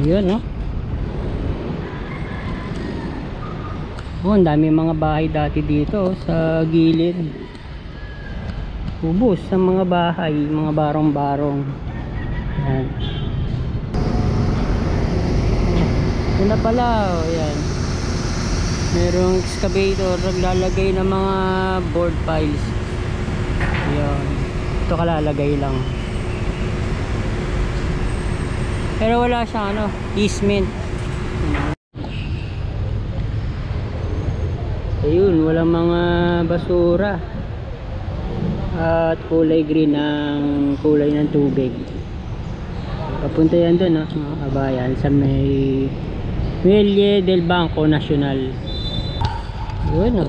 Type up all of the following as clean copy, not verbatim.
Yun, no? Oh, ang dami mga bahay dati dito sa gilid. Ubos sa mga bahay, mga barong-barong. Yan. Yun na pala, oh, yan. Merong excavator naglalagay ng mga board piles. Yan. Ito kalalagay lang. Pero wala siyang ano, easement. Ayun, walang mga basura. At kulay green ang kulay ng tubig. Papunta yan doon, no? Mga kabayan, sa may Muelle del Banco Nacional. Yun, no?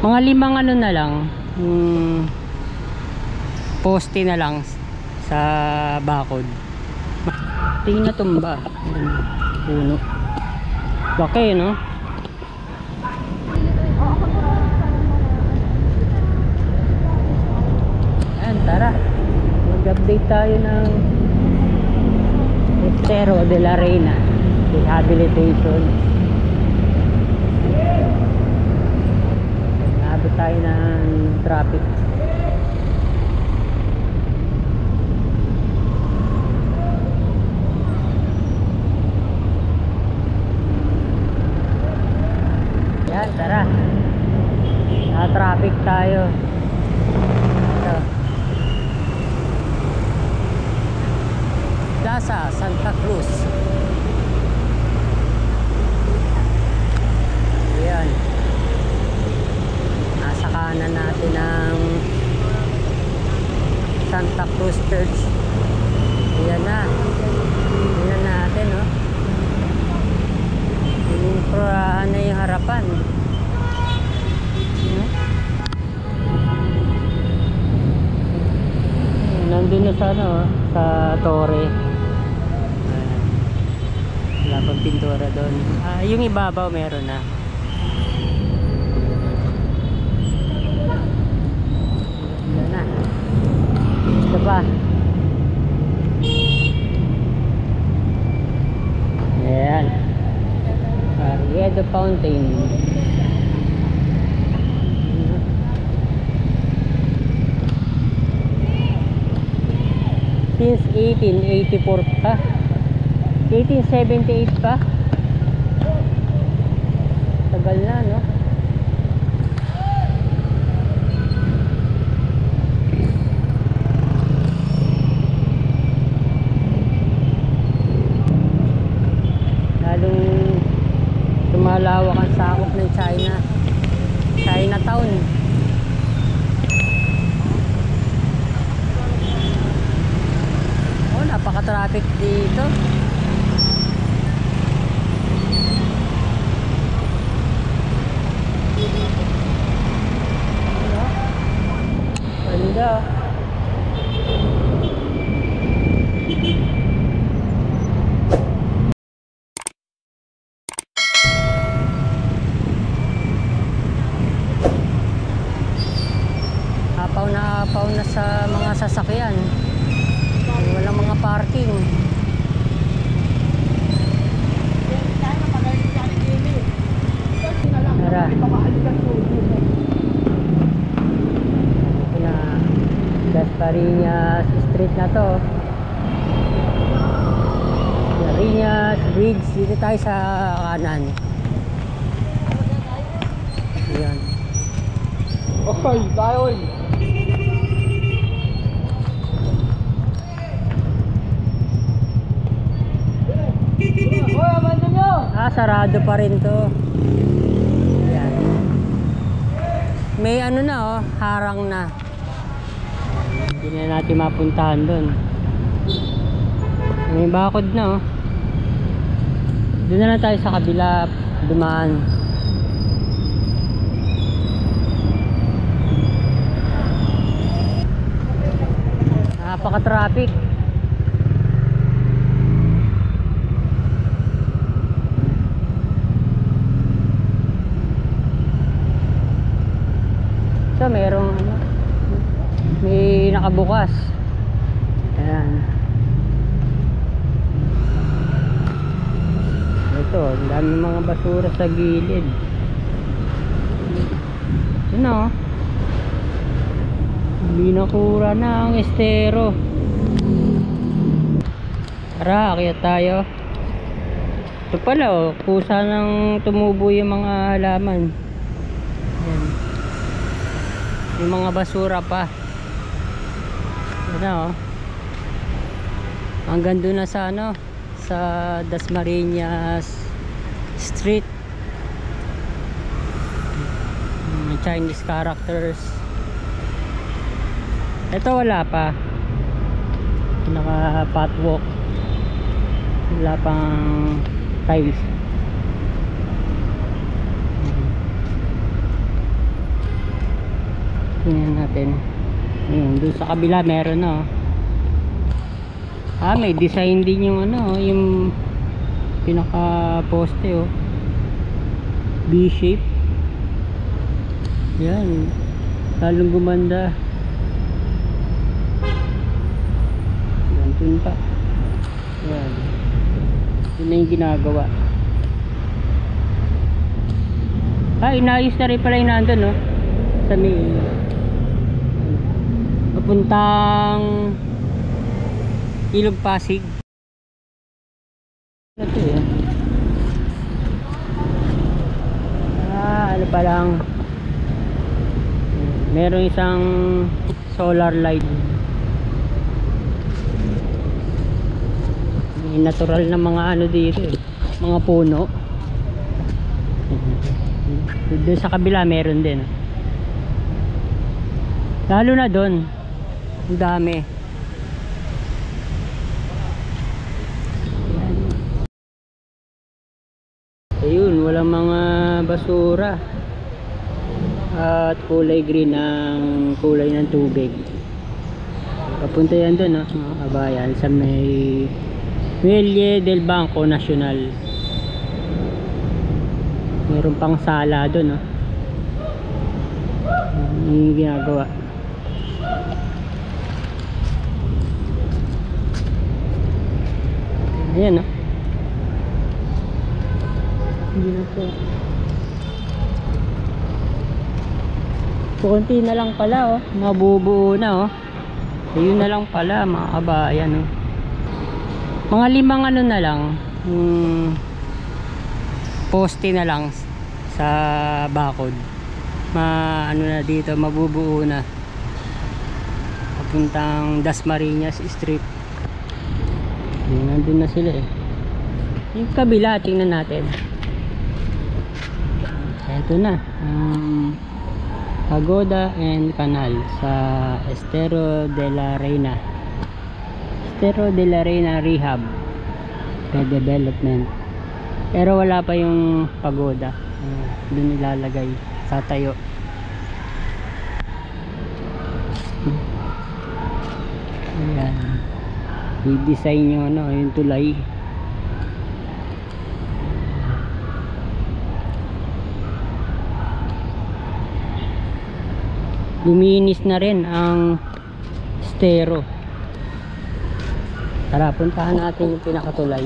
Mga 5 ano na lang, poste na lang sa bakod. Tingin na tumba. Puno. Laki, no? Ayan, tara. Mag-update tayo ng Estero de la Reina Rehabilitation. Nabot tayo ng traffic. Yan, tara. Na-traffic tayo. Ito. Plaza Santa Cruz. Ayan. Nasa kanan natin ang Santa Cruz Church. Ayan na. Ayan natin, oh. Infrahan na yung harapan. Nandun na sa ano, sa Torre. Wala pang pintura doon. Yung ibabaw meron na. Yan na. Ito pa. Ayan. Ariedo Fountain. Since 1884 pa. 1878 pa. Tagal na, no? Lalong tumalawak ang sakop ng China. Chinatown. Oh, napaka-traffic dito. Ganda. Apaw na sa mga sasakyan. Walang mga parking. Tara. Dasmariñas Street na to. Dasmariñas Bridge. Dito tayo sa kanan. Ayan. Oy, bayon. Oy, abandon nyo. Sarado pa rin to. Ayan. May ano na, oh, harang na. Hindi na natin mapuntahan doon. May bakod na, oh. Doon na lang tayo sa kabila dumaan. Napaka-traffic. So merong may nakabukas. Ayan. Ito, ang dami mga basura sa gilid. Ano? Binakura na ang estero. Tara, akyat tayo. Ito pala oh, kusa nang tumubo yung mga halaman. Yan. Yung mga basura pa. Ano oh. Hanggang doon na sa ano, sa Dasmariñas Street. Chinese characters. Ito wala pa. Naka patwalk. Wala pang tiles. Tingnan natin. Ayun, doon sa kabila meron na oh. May design din yung ano, yung pinaka poste oh. B-shape. Yan. Lalong gumanda. Yan, dun pa. Yan. Yun na yung ginagawa. Inayos na rin pala yung nandun no? Sa may papuntang Ilog Pasig. Ito yan. Ano pa lang, meron isang solar light. May natural na mga ano dito eh, mga puno. Doon sa kabila meron din. Lalo na doon, ang dami. Ayun, walang mga basura. At kulay green ang kulay ng tubig. Papunta yan doon mga kabayan, sa may Muelle del Banco Nacional. Meron pang sala doon yung ginagawa. Ayan hindi na po. Kunti na lang pala mabubuo na ayun na lang pala mga kabayan mga 5 ano na lang poste na lang sa bakod. Ano na dito, mabubuo na papuntang Dasmariñas Street. Nandun na sila yung kabila, tingnan natin. Ito na Pagoda and Canal sa Estero de la Reina. Estero de la Reina Rehab Redevelopment. Pero wala pa yung pagoda. Doon ilalagay, tatayo. Ayan. I-design nyo yung tulay. Luminis na rin ang estero. Tara, puntahan natin yung pinakatulay.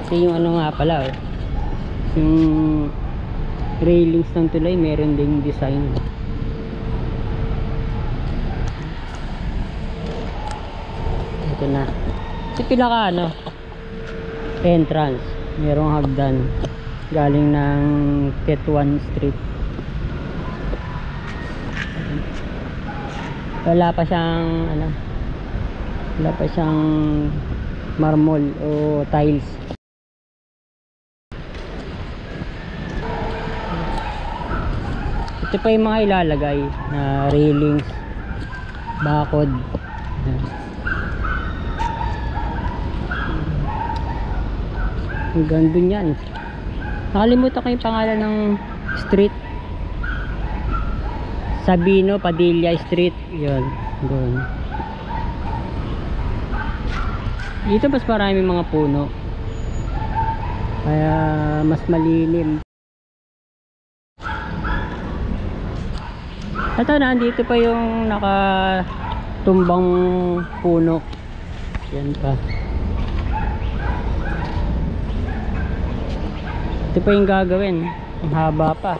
Kasi yung ano nga pala yung railings ng tulay meron ding design. Ito na. Kasi pinaka entrance, merong hagdan galing ng Tetuan Street. Wala pa siyang marmol o tiles. Ito pa yung mga ilalagay na railings, bakod. Hanggang dun yan. Nakalimutan ko yung pangalan ng street. Sabino Padilla Street. Yun, doon. Dito mas marami mga puno, kaya mas malilim. Ito nandito pa yung nakatumbang puno. Yan pa. Ito pa yung gagawin. Ang haba pa.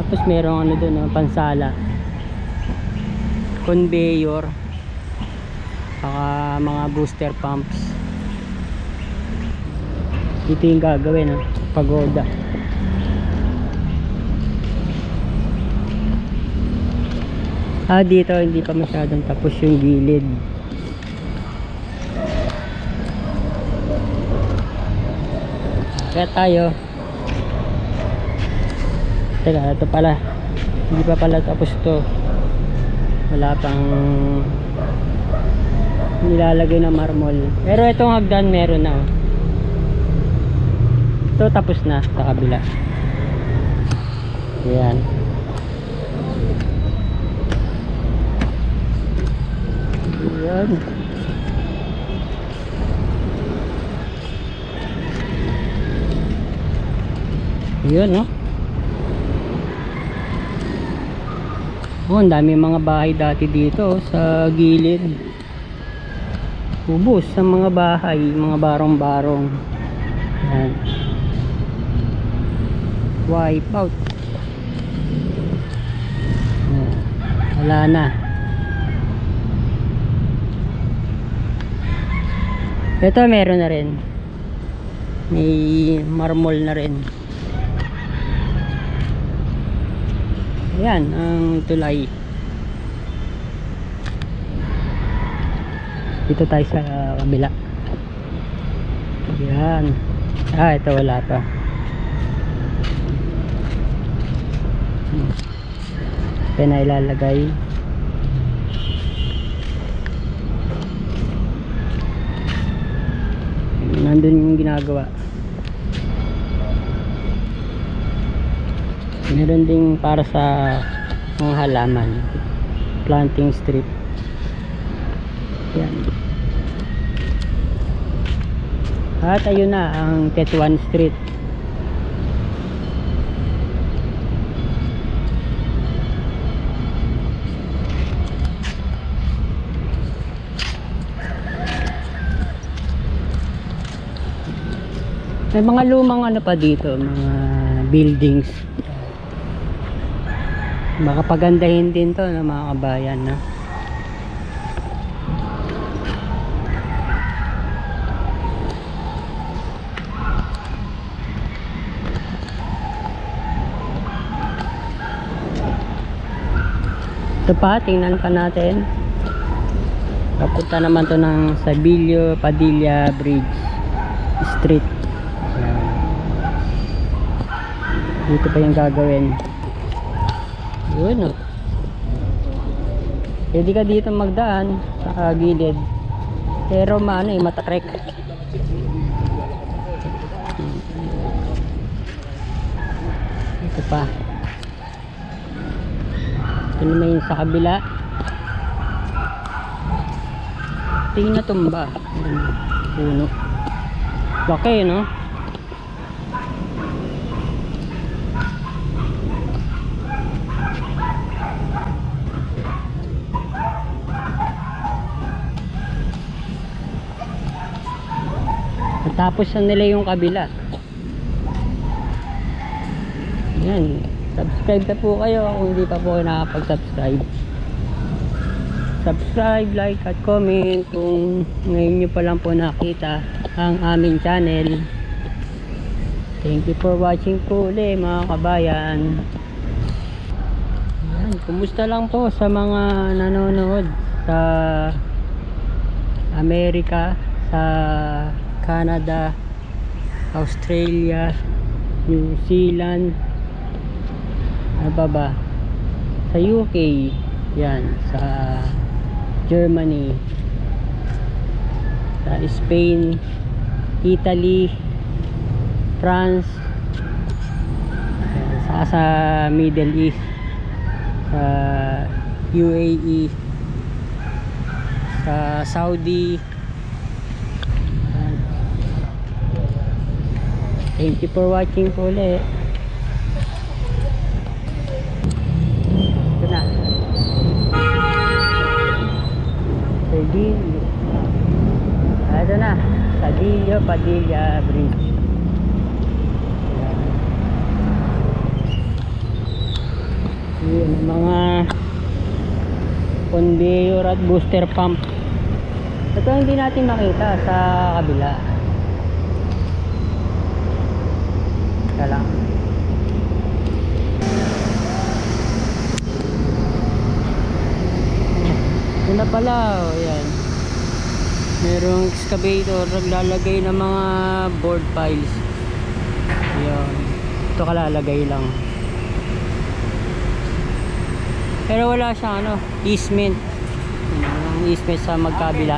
Tapos merong ano dun, pansala. Conveyor. Saka mga booster pumps. Ito yung gagawin, pagoda. Dito hindi pa masyadong tapos yung gilid. Kaya tayo. Teka, ito pala. Hindi pa pala tapos to. Wala pang nilalagay na marmol. Pero itong hagdan meron na. Ito tapos na sa kabila. Ayan. Ayan. Ayan, no? Oh, ang dami mga bahay dati dito sa gilid. Ubos sa mga bahay, mga barong-barong. Ayan. Wipe out. Oh, wala na. Ito meron na rin. May marmol na rin. Ayan ang tulay. Dito tayo sa kabila. Ayan. Ito wala pa. Ito na ilalagay. Nandun yung ginagawa. Meron ding para sa mga halaman, planting strip. Yan. At ayun na ang Tetuan Street. May mga lumang ano pa dito, mga buildings. Baka pagandahin din to ng mga kabayan, no? Ito pa, tingnan pa natin. Papunta naman to ng Sabilio Padilla Bridge Street. Ayan. Dito pa yung gagawin. Yun, pwede ka dito magdaan sa gilid, pero matakrek. Ito pa. Ito naman yung sa kabila. Ito yung natumba. Puno. Laki, no? Tapos na nila yung kabila. Yan. Subscribe na po kayo kung hindi pa po kayo nakapag-subscribe. Subscribe, like at comment kung ngayon nyo pa lang po nakita ang aming channel. Thank you for watching po ulit mga kabayan. Yan. Kumusta lang po sa mga nanonood sa Amerika, sa Canada, Australia, New Zealand, ano pa ba? Sa UK, yan, sa Germany, sa Spain, Italy, France, yan, sa Middle East, sa UAE, sa Saudi. Thank you for watching po ulit. Ito na. Sardinio. Ito na. Sardinio Padilla Bridge. Yung mga conveyor at booster pump. Ito hindi natin makita sa kabila. Ito lang. Ito na pala, oh, yan. Merong excavator naglalagay ng mga board piles. Yan. Ito kalalagay lang. Pero wala siyang ano, easement. Walang easement sa magkabila.